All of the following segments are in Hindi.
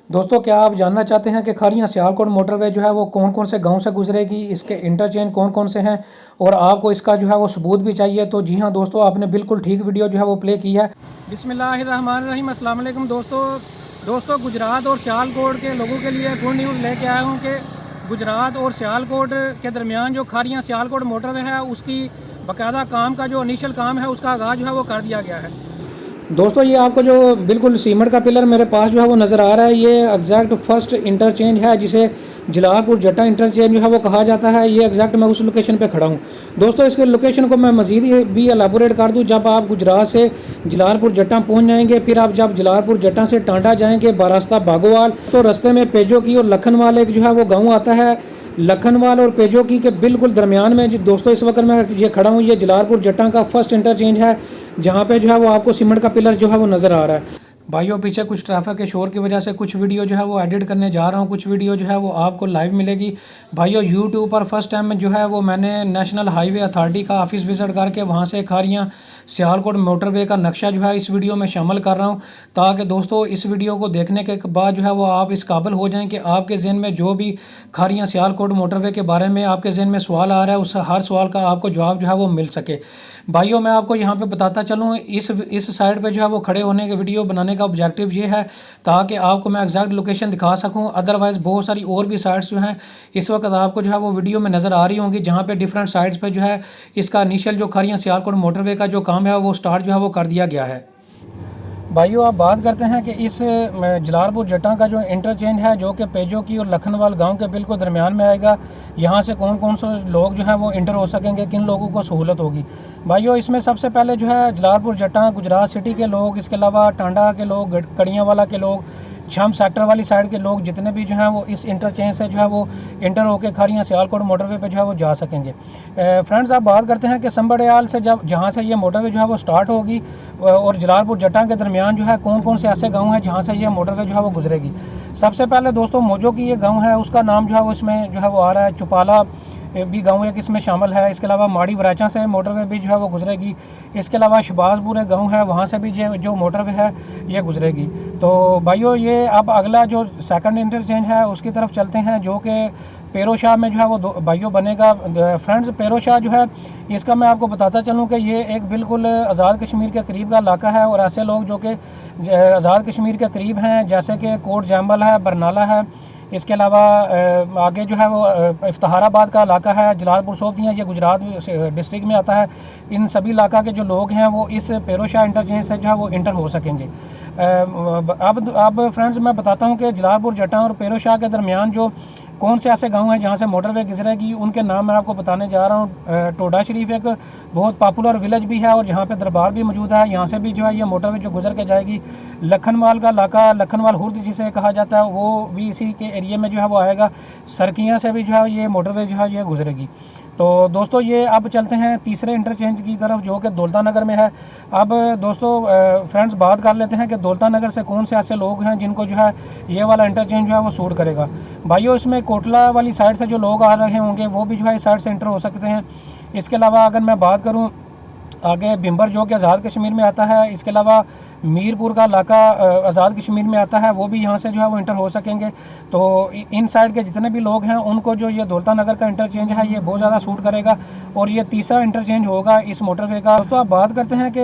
दोस्तों, क्या आप जानना चाहते हैं कि खारियां सियालकोट मोटरवे जो है वो कौन कौन से गांव से गुजरेगी, इसके इंटरचेंज कौन कौन से हैं और आपको इसका जो है वो सबूत भी चाहिए? तो जी हाँ दोस्तों, आपने बिल्कुल ठीक वीडियो जो है वो प्ले की है। बिस्मिल्लाहिर्रहमानिर्रहीम, अस्सलाम वालेकुम दोस्तों, गुजरात और सियालकोट के लोगों के लिए गुड न्यूज़ लेके आया हूँ कि गुजरात और सियालकोट के दरमियान जो खारियां सियालकोट मोटरवे है उसकी बाकायदा काम का जो इनिशियल काम है उसका आगाज़ जो है वो कर दिया गया है। दोस्तों, ये आपको जो बिल्कुल सीमेंट का पिलर मेरे पास जो है वो नज़र आ रहा है, ये एग्जैक्ट फर्स्ट इंटरचेंज है जिसे जलालपुर जट्टा इंटरचेंज जो है वो कहा जाता है। ये एग्जैक्ट मैं उस लोकेशन पे खड़ा हूँ। दोस्तों, इसके लोकेशन को मैं मज़ीद भी एलाबोरेट कर दूँ। जब आप गुजरात से जलालपुर जट्टा पहुँच जाएंगे, फिर आप जब जलालपुर जट्टा से टांडा जाएंगे बारास्ता बागोवाल, तो रास्ते में पेजो की और लखनवाल एक जो है वो गाँव आता है। लखनवाल और पेजोकी के बिल्कुल दरमियान में दोस्तों इस वक्त मैं ये खड़ा हूँ। ये जलालपुर जट्टा का फर्स्ट इंटरचेंज है जहाँ पे जो है वो आपको सीमेंट का पिलर जो है वो नज़र आ रहा है। भाइयों, पीछे कुछ ट्रैफिक के शोर की वजह से कुछ वीडियो जो है वो एडिट करने जा रहा हूँ, कुछ वीडियो जो है वो आपको लाइव मिलेगी। भाइयों, यूट्यूब पर फर्स्ट टाइम में जो है वो मैंने नेशनल हाईवे अथॉरिटी का ऑफिस विजिट करके वहाँ से खारियाँ सियालकोट मोटरवे का नक्शा जो है इस वीडियो में शामिल कर रहा हूँ, ताकि दोस्तों इस वीडियो को देखने के बाद जो है वो आप इस काबिल हो जाएँ कि आपके जहन में जो भी खारियाँ सियालकोट मोटरवे के बारे में आपके जहन में सवाल आ रहा है, उस हर सवाल का आपको जवाब जो है वो मिल सके। भाइयों, मैं आपको यहाँ पे बताता चलूँ, इस साइड पे जो है वो खड़े होने के वीडियो बनाने का ऑब्जेक्टिव ये है ताकि आपको मैं एग्जैक्ट लोकेशन दिखा सकूँ। अदरवाइज़ बहुत सारी और भी साइट्स जो हैं इस वक्त आपको जो है वो वीडियो में नज़र आ रही होंगी, जहाँ पे डिफरेंट साइट्स पे जो है इसका इनिशियल जो खारियाँ सियालकोट मोटरवे का जो काम है वो स्टार्ट जो है वो कर दिया गया है। भाइयों, आप बात करते हैं कि इस जलालपुर जट्टा का जो इंटरचेंज है जो कि पेजोकी और लखनवाल गांव के बिल्कुल दरमियान में आएगा, यहाँ से कौन कौन से लोग जो है वो इंटर हो सकेंगे, किन लोगों को सहूलत होगी। भाइयों, इसमें सबसे पहले जो है जलालपुर जट्टा गुजरात सिटी के लोग, इसके अलावा टांडा के लोग, कड़ियाँवाला के लोग, छम सेक्टर वाली साइड के लोग जितने भी जो हैं वो इस इंटरचेंज से जो है वो इंटर होकर खारियाँ सियालकोट मोटरवे पे जो है वो जा सकेंगे। फ्रेंड्स, आप बात करते हैं कि संबड़याल से जब जहाँ से ये मोटरवे जो है वो स्टार्ट होगी और जलालपुर जट्टा के दरमियान जो है कौन कौन से ऐसे गाँव हैं जहाँ से ये मोटरवे जो है वो गुजरेगी। सबसे पहले दोस्तों मोजो की ये गाँव है, उसका नाम जो है वो इसमें जो है वो आ रहा है। चुपाला भी गाँव एक इसमें शामिल है। इसके अलावा माड़ी वराचा से मोटरवे भी जो है वो गुजरेगी। इसके अलावा शबाजपुर एक गाँव है, वहाँ से भी जो मोटरवे है ये गुजरेगी। तो भाइयों, ये अब अगला जो सेकंड इंटरचेंज है उसकी तरफ चलते हैं, जो कि पेरोशाह में जो है वो भाइयों बनेगा। फ्रेंड्स, पेरोशाह जो है इसका मैं आपको बताता चलूँ कि ये एक बिल्कुल आज़ाद कश्मीर के करीब का इलाका है और ऐसे लोग जो कि आज़ाद कश्मीर के करीब हैं जैसे कि कोट जैम्बल है, बरनाला है, इसके अलावा आगे जो है वो इफ्ताराबाद का इलाका है, जलालपुर सोबदियाँ, ये गुजरात डिस्ट्रिक्ट में आता है। इन सभी इलाका के जो लोग हैं वो इस पेरोशाह इंटरचेंज से जो है वो इंटर हो सकेंगे। अब फ्रेंड्स, मैं बताता हूँ कि जलालपुर जट्टा और पेरोशाह के दरमियान जो कौन से ऐसे गांव हैं जहां से मोटरवे गुजरेगी, उनके नाम मैं आपको बताने जा रहा हूं। टोडा शरीफ एक बहुत पॉपुलर विलेज भी है और जहां पे दरबार भी मौजूद है, यहां से भी जो है ये मोटरवे जो गुजर के जाएगी। लखनवाल का इलाका, लखनवाल हुर्द जिसे कहा जाता है, वो भी इसी के एरिए में जो है वो आएगा। सरकियाँ से भी जो है ये मोटरवे जो है ये गुजरेगी। तो दोस्तों, ये अब चलते हैं तीसरे इंटरचेंज की तरफ जो कि दौलता नगर में है। अब दोस्तों फ्रेंड्स, बात कर लेते हैं कि दौलता नगर से कौन से ऐसे लोग हैं जिनको जो है ये वाला इंटरचेंज जो है वो सूट करेगा। भाइयों, इसमें कोटला वाली साइड से जो लोग आ रहे होंगे वो भी जो है इस साइड से इंटर हो सकते हैं। इसके अलावा अगर मैं बात करूँ आगे बिम्बर जो कि आज़ाद कश्मीर में आता है, इसके अलावा मीरपुर का इलाका आज़ाद कश्मीर में आता है, वो भी यहाँ से जो है वो इंटर हो सकेंगे। तो इन साइड के जितने भी लोग हैं उनको जो ये दौलता नगर का इंटरचेंज है ये बहुत ज़्यादा सूट करेगा और ये तीसरा इंटरचेंज होगा इस मोटरवे का। दोस्तों, आप बात करते हैं कि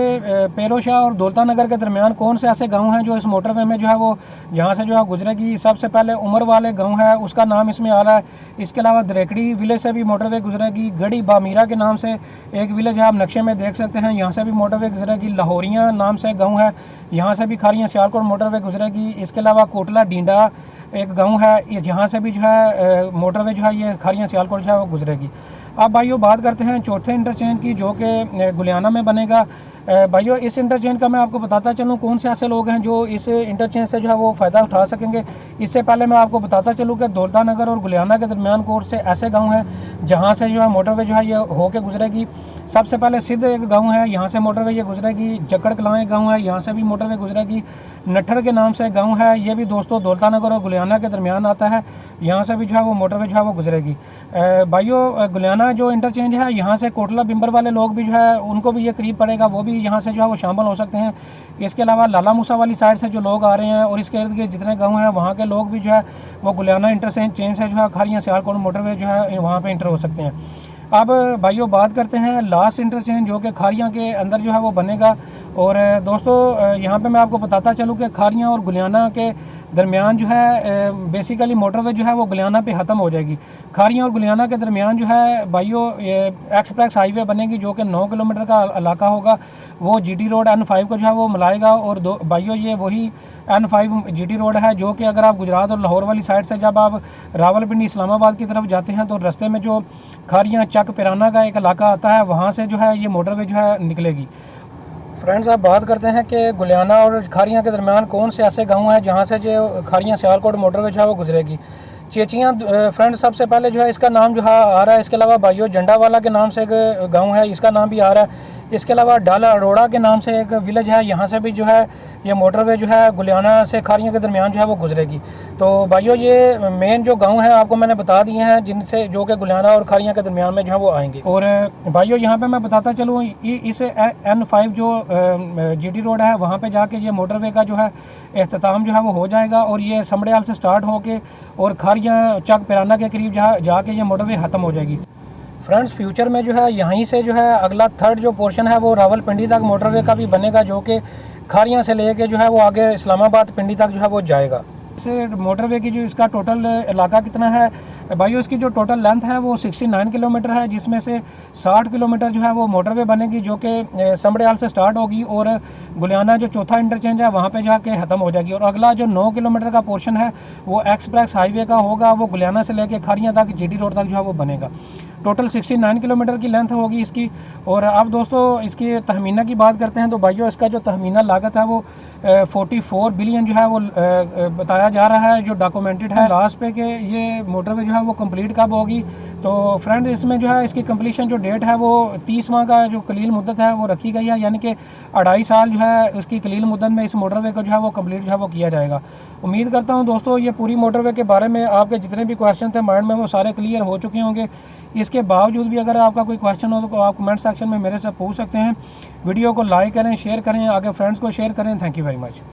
पेरोशाह और दौलता नगर के दरमियान कौन से ऐसे गाँव हैं जो इस मोटरवे में जो है वो यहाँ से जो है गुजरेगी। सबसे पहले उमर वाले गाँव है, उसका नाम इसमें आ रहा है। इसके अलावा दरेकड़ी विलेज से भी मोटरवे गुजरेगी। गढ़ी बामीरा के नाम से एक विलेज है, आप नक्शे में देख सकते हैं, यहाँ से भी मोटरवे गुजरेगी। लाहौरियाँ नाम से गाँव है, यहाँ से भी खारियाँ सियालकोट मोटरवे गुजरेगी। इसके अलावा कोटला डींडा एक गांव है, जहाँ से भी जो है मोटरवे जो है ये खारियाँ सियालकोट जो है वो गुजरेगी। अब भाइयों बात करते हैं चौथे इंटरचेंज की जो कि गुलियाना में बनेगा। भाइयों, इस इंटरचेंज का मैं आपको बताता चलूँ कौन से ऐसे लोग हैं जो इस इंटरचेंज से जो है वो फ़ायदा उठा सकेंगे। इससे पहले मैं आपको बताता चलूँ कि दौलता नगर और गुलियाना के दरमियान कौन से ऐसे गाँव हैं जहाँ से जो है मोटरवे जो है ये होके गुजरेगी। सबसे पहले सिद्ध एक गाँव है, यहाँ से मोटरवे ये गुजरेगी। जकड़ कलां एक गाँव है, यहाँ से भी मोटरवे गुजरेगी। नट्ठर के नाम से गाँव है, ये भी दोस्तों दौलता नगर और गुलियाना के दरमियान आता है, यहाँ से भी जो है वो मोटरवे जो है वो गुजरेगी। भाइयों, गुलियाना जो इंटरचेंज है यहाँ से कोटला बिम्बर वाले लोग भी जो है उनको भी ये करीब पड़ेगा, वो भी भी यहाँ से जो है वो शामिल हो सकते हैं। इसके अलावा लाला मूसा वाली साइड से जो लोग आ रहे हैं और इसके इर्द गिर्द जितने गाँव हैं वहाँ के लोग भी जो है वो गुलियाना इंटरचेंज से जो है खारियाँ सियालकोट मोटरवे जो है वहाँ पर इंटर हो सकते हैं। अब भाइयों बात करते हैं लास्ट इंटरचेंज जो कि खारियाँ के अंदर जो है वो बनेगा। और दोस्तों यहाँ पे मैं आपको बताता चलूँ कि खारियाँ और गुलियाना के दरमियान जो है बेसिकली मोटरवे जो है वो गुलियाना पे ख़त्म हो जाएगी। खारियाँ और गुलियाना के दरमियान जो है भाइयों एक्सप्रेस हाईवे बनेगी जो कि 9 किलोमीटर का इलाका होगा। वो GT रोड N5 को जो है वो मिलाएगा। और भाइयों ये वही N5 GT रोड है जो कि अगर आप गुजरात और लाहौर वाली साइड से जब आप रावलपिंडी इस्लामाबाद की तरफ जाते हैं तो रास्ते में जो खारियाँ चक पिराना का एक इलाका आता है वहाँ से जो है ये मोटरवे जो है निकलेगी। फ्रेंड्स अब बात करते हैं कि गुलियाना और खारियाँ के दरमियान कौन से ऐसे गांव हैं जहाँ से जो खारियाँ सियालकोट मोटरवे जो है वो गुजरेगी। चेचियाँ फ्रेंड्स सबसे पहले जो है इसका नाम जो है आ रहा है। इसके अलावा भाइयों जंडावाला के नाम से एक गांव है, इसका नाम भी आ रहा है। इसके अलावा डाला अरोड़ा के नाम से एक विलेज है, यहाँ से भी जो है ये मोटरवे जो है गुलियाना से खारियाँ के दरमियान जो है वो गुजरेगी। तो भाइयों ये मेन जो गांव हैं आपको मैंने बता दिए हैं जिनसे जो कि गुलियाना और खारियाँ के दरमियान में जो है वो आएंगे। और भाइयों यहाँ पे मैं बताता चलूँ इस N5 जो GT रोड है वहाँ पे जाके ये मोटरवे का जो है इख्तिताम जो है वो हो जाएगा और ये समड़ियाल से स्टार्ट होके और खारियाँ चक पिराना के करीब जाके ये मोटरवे ख़त्म हो जाएगी। फ्रेंड्स फ्यूचर में जो है यहीं से जो है अगला थर्ड जो पोर्शन है वो रावलपिंडी तक मोटरवे का भी बनेगा जो कि खारियाँ से लेके जो है वो आगे इस्लामाबाद पिंडी तक जो है वो जाएगा। से मोटरवे की जो इसका टोटल इलाका कितना है भाइयों, इसकी जो टोटल लेंथ है वो 69 किलोमीटर है जिसमें से 60 किलोमीटर जो है वो मोटरवे बनेगी जो कि समड़ियाल से स्टार्ट होगी और गुलियाना जो चौथा इंटरचेंज है वहाँ पे जाके ख़त्म हो जाएगी। और अगला जो 9 किलोमीटर का पोर्शन है वो एक्सप्रेस हाईवे का होगा, वो गुलियाना से लेके खारियाँ तक GT रोड तक जो है वो बनेगा। टोटल 69 किलोमीटर की लेंथ होगी इसकी। और अब दोस्तों इसकी तहमीना की बात करते हैं तो भाइयों इसका जो तहमीना लागत है वो 44 बिलियन जो है वो बताया जा रहा है जो डॉक्यूमेंटेड है लास्ट पे कि ये मोटरवे जो है वो कंप्लीट कब होगी। तो फ्रेंड्स इसमें जो है इसकी कंप्लीशन जो डेट है वो 30 माह का जो कलील मुद्दत है वो रखी गई है, यानी कि 2.5 साल जो है उसकी कलील मुद्दत में इस मोटरवे को जो है वो कंप्लीट जो है वो किया जाएगा। उम्मीद करता हूँ दोस्तों ये पूरी मोटरवे के बारे में आपके जितने भी क्वेश्चन थे माइंड में वो सारे क्लियर हो चुके होंगे। इसके बावजूद भी अगर आपका कोई क्वेश्चन हो तो आप कमेंट सेक्शन में मेरे से पूछ सकते हैं। वीडियो को लाइक करें, शेयर करें, आगे फ्रेंड्स को शेयर करें। Thank you very much.